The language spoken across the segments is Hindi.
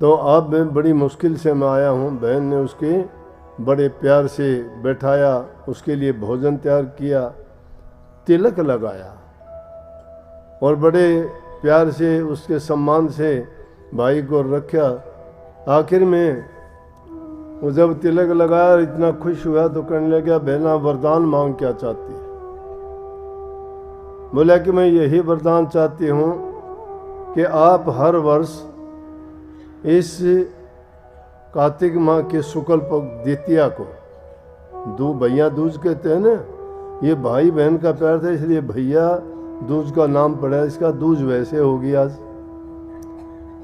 तो अब मैं बड़ी मुश्किल से मैं आया हूँ। बहन ने उसके बड़े प्यार से बैठाया, उसके लिए भोजन तैयार किया, तिलक लगाया और बड़े प्यार से उसके सम्मान से भाई को रखा। आखिर में वो जब तिलक लगाया इतना खुश हुआ तो कहने लगा, बहना वरदान मांग क्या चाहती है? बोला कि मैं यही वरदान चाहती हूँ कि आप हर वर्ष इस कार्तिक माह के शुक्ल पक्ष द्वितीया को भैया दूज कहते हैं ना, ये भाई बहन का प्यार था इसलिए भैया दूज का नाम पड़ा, इसका दूज वैसे होगी आज।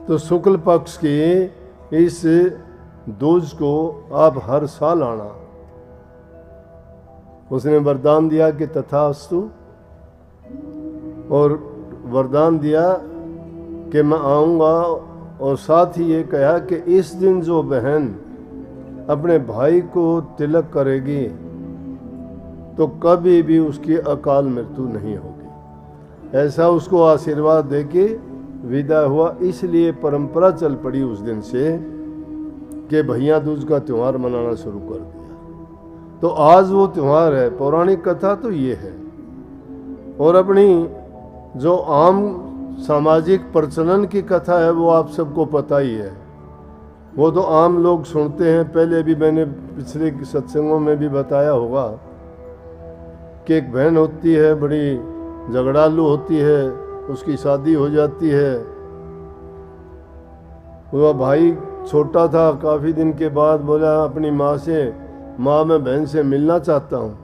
तो शुक्ल पक्ष की इस दूज को आप हर साल आना। उसने वरदान दिया कि तथास्तु, और वरदान दिया कि मैं आऊँगा। और साथ ही ये कहा कि इस दिन जो बहन अपने भाई को तिलक करेगी तो कभी भी उसकी अकाल मृत्यु नहीं होगी। ऐसा उसको आशीर्वाद देके विदा हुआ। इसलिए परंपरा चल पड़ी उस दिन से कि भैया दूज का त्यौहार मनाना शुरू कर दिया। तो आज वो त्यौहार है। पौराणिक कथा तो ये है। और अपनी जो आम सामाजिक प्रचलन की कथा है वो आप सबको पता ही है, वो तो आम लोग सुनते हैं। पहले भी मैंने पिछले सत्संगों में भी बताया होगा कि एक बहन होती है, बड़ी झगड़ालू होती है, उसकी शादी हो जाती है। वह भाई छोटा था, काफ़ी दिन के बाद बोला अपनी माँ से, माँ मैं बहन से मिलना चाहता हूँ।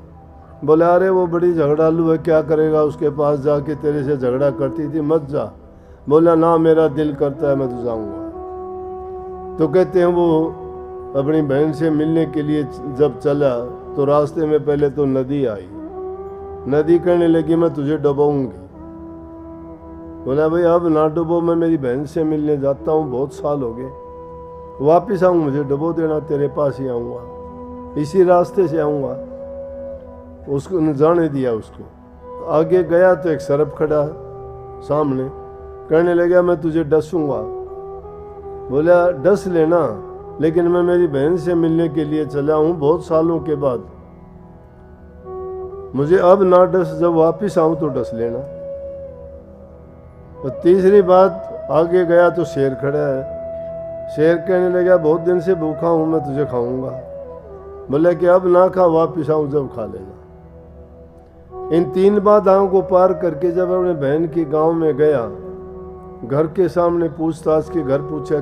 बोले अरे वो बड़ी झगड़ालू है, क्या करेगा, उसके पास जाके तेरे से झगड़ा करती थी, मत जा। बोला ना मेरा दिल करता है मैं तो जाऊँगा। तो कहते हैं वो अपनी बहन से मिलने के लिए जब चला तो रास्ते में पहले तो नदी आई। नदी कहने लगी मैं तुझे डुबाऊंगी। बोला भाई अब ना डुबो, मैं मेरी बहन से मिलने जाता हूँ, बहुत साल हो गए, वापिस आऊँ मुझे डुबो देना, तेरे पास ही आऊँगा, इसी रास्ते से आऊँगा। उसको न जाने दिया। उसको आगे गया तो एक सरप खड़ा सामने, कहने लगा मैं तुझे डसूंगा। बोला डस लेना, लेकिन मैं मेरी बहन से मिलने के लिए चला हूँ बहुत सालों के बाद, मुझे अब ना डस, जब वापिस आऊँ तो डस लेना। और तीसरी बात आगे गया तो शेर खड़ा है। शेर कहने लगा बहुत दिन से भूखा हूँ, मैं तुझे खाऊंगा। बोला कि अब ना खा, वापिस आऊँ जब खा लेना। इन तीन बाधाओं को पार करके जब अपने बहन की गांव में गया, घर के सामने पूछताछ के घर पूछा